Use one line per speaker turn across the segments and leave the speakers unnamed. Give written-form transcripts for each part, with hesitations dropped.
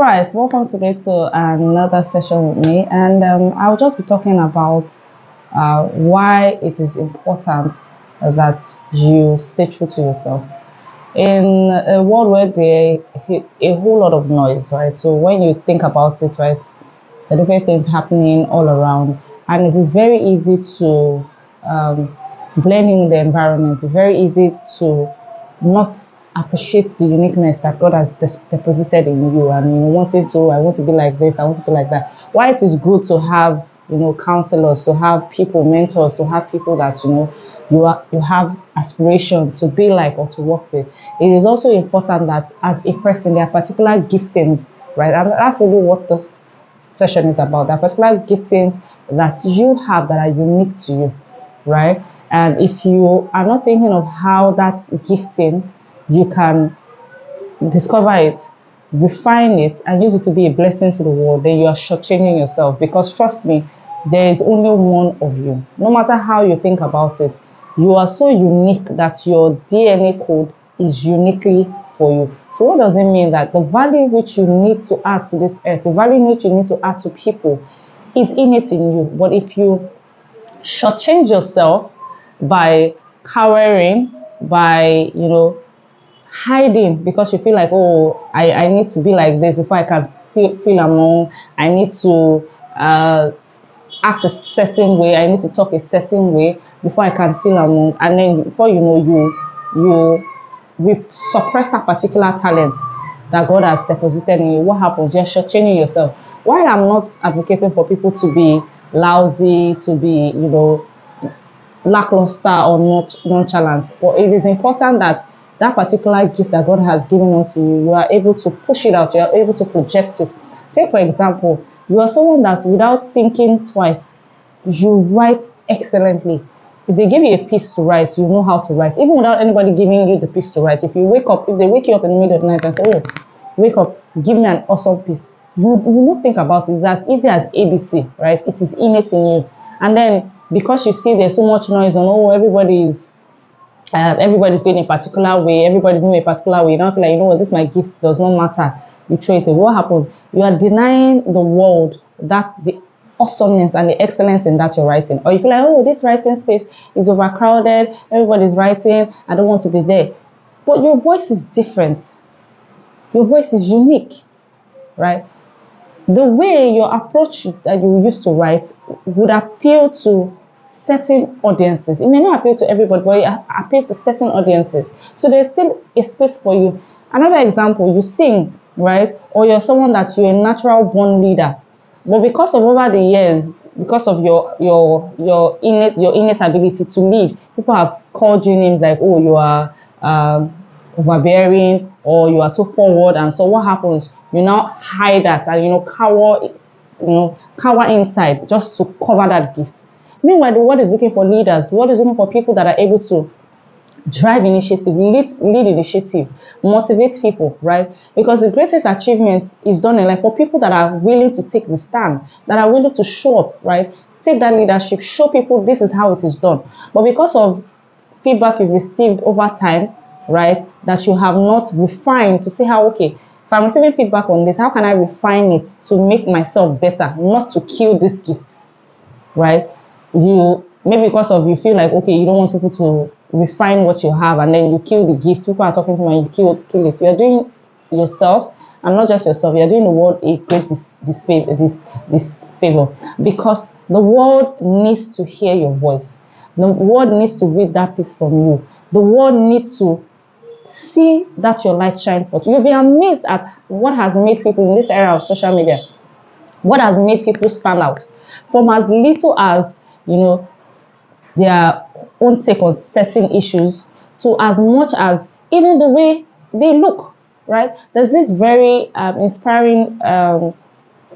Right, welcome today to another session with me, and I'll just be talking about why it is important that you stay true to yourself. In a world where there a whole lot of noise, right? So when you think about it, right, the different things happening all around, and it is very easy to blend in the environment. It's very easy to not appreciate the uniqueness that God has deposited in you, and wanting to, I want to be like this, I want to be like that. Why it is good to have counselors, to have people, mentors, to have people that you have aspiration to be like or to work with. It is also important that as a person there are particular giftings, right? And that's really what this session is about. There are particular giftings that you have that are unique to you, right? And if you are not thinking of how that gifting, you can discover it, refine it, and use it to be a blessing to the world, then you are shortchanging yourself. Because trust me, there is only one of you. No matter how you think about it, you are so unique that your DNA code is uniquely for you. So what does it mean? That the value which you need to add to this earth, the value which you need to add to people is innate in you. But if you shortchange yourself by cowering, by hiding because you feel like, oh, I need to be like this before I can feel among. I need to act a certain way. I need to talk a certain way before I can feel among. And then before you know, you suppress that particular talent that God has deposited in you. What happens? You're shortchanging yourself. While I'm not advocating for people to be lousy, to be lackluster or not nonchalant, but it is important that that particular gift that God has given unto you, you are able to push it out, you are able to project it. Take for example, you are someone that without thinking twice, you write excellently. If they give you a piece to write, you know how to write, even without anybody giving you the piece to write. If you wake up, if they wake you up in the middle of the night and say, oh, wake up, give me an awesome piece, you will not think about it. It's as easy as ABC, right? It is innate in you. And then because you see there's so much noise on, oh, everybody's going a particular way, everybody's moving a particular way, you don't feel like, what, this is my gift, does not matter. You throw it away. What happens? You are denying the world that the awesomeness and the excellence in that you're writing. Or you feel like, oh, this writing space is overcrowded, everybody's writing, I don't want to be there. But your voice is different. Your voice is unique, right? The way your approach that you used to write would appeal to certain audiences. It may not appeal to everybody, but it appeals to certain audiences. So there's still a space for you. Another example, you sing, right? Or you're someone that you're a natural born leader. But because of over the years, because of your innate ability to lead, people have called you names like, oh, you are overbearing, or you are too forward. And so what happens? You now hide that and cower inside just to cover that gift. Meanwhile, the world is looking for leaders. The world is looking for people that are able to drive initiative, lead initiative, motivate people, right? Because the greatest achievement is done in life for people that are willing to take the stand, that are willing to show up, right? Take that leadership, show people this is how it is done. But because of feedback you've received over time, right, that you have not refined to see how, okay, if I'm receiving feedback on this, how can I refine it to make myself better, not to kill this gift, right? You maybe because of you feel like, okay, you don't want people to refine what you have, and then you kill the gift. People are talking to you and you kill it. You're doing yourself, and not just yourself, you're doing the world a great this favor, because the world needs to hear your voice. The world needs to read that piece from you. The world needs to see that your light shine forth. You'll be amazed at what has made people in this era of social media, what has made people stand out. From as little as their own take on certain issues, to as much as even the way they look, right? There's this very inspiring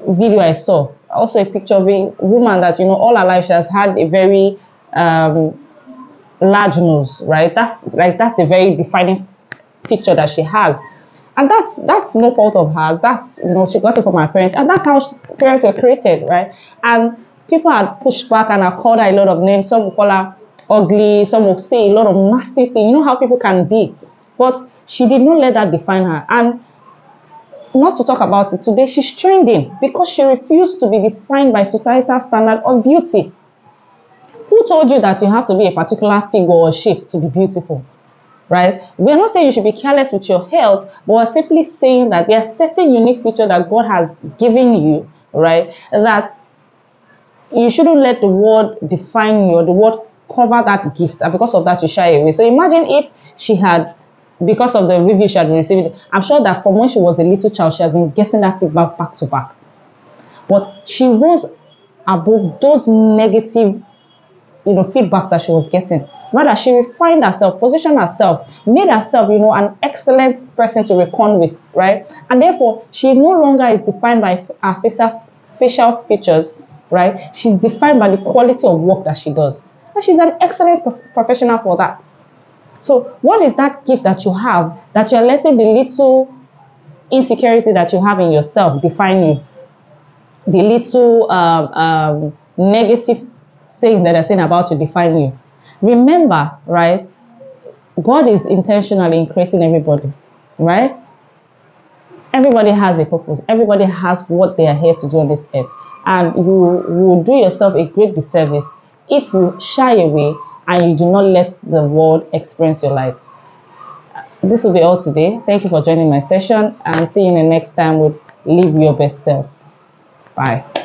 video I saw, also a picture of a woman that, all her life she has had a very large nose, right? That's a very defining picture that she has. And that's no fault of hers. That's, she got it from her parents, and that's how parents were created, right? And people had pushed back and have called her a lot of names. Some will call her ugly, some will say a lot of nasty things. You know how people can be. But she did not let that define her. And not to talk about it today, she's trending because she refused to be defined by societal standard of beauty. Who told you that you have to be a particular figure or shape to be beautiful? Right? We're not saying you should be careless with your health, but we're simply saying that there are certain unique features that God has given you, right? That you shouldn't let the world define you or the world cover that gift, and because of that you shy away. So imagine if she had, because of the review she had received, I'm sure that from when she was a little child, she has been getting that feedback back to back. But she rose above those negative, feedback that she was getting. Rather, she refined herself, positioned herself, made herself, an excellent person to reckon with, right? And therefore, she no longer is defined by her facial features, right? She's defined by the quality of work that she does. And she's an excellent professional for that. So what is that gift that you have that you're letting the little insecurity that you have in yourself define you? The little negative things that are saying about you define you. Remember, right? God is intentional in creating everybody, right? Everybody has a purpose. Everybody has what they are here to do on this earth. And you will do yourself a great disservice if you shy away and you do not let the world experience your light. This will be all today. Thank you for joining my session, and see you in the next time with Live Your Best Self. Bye.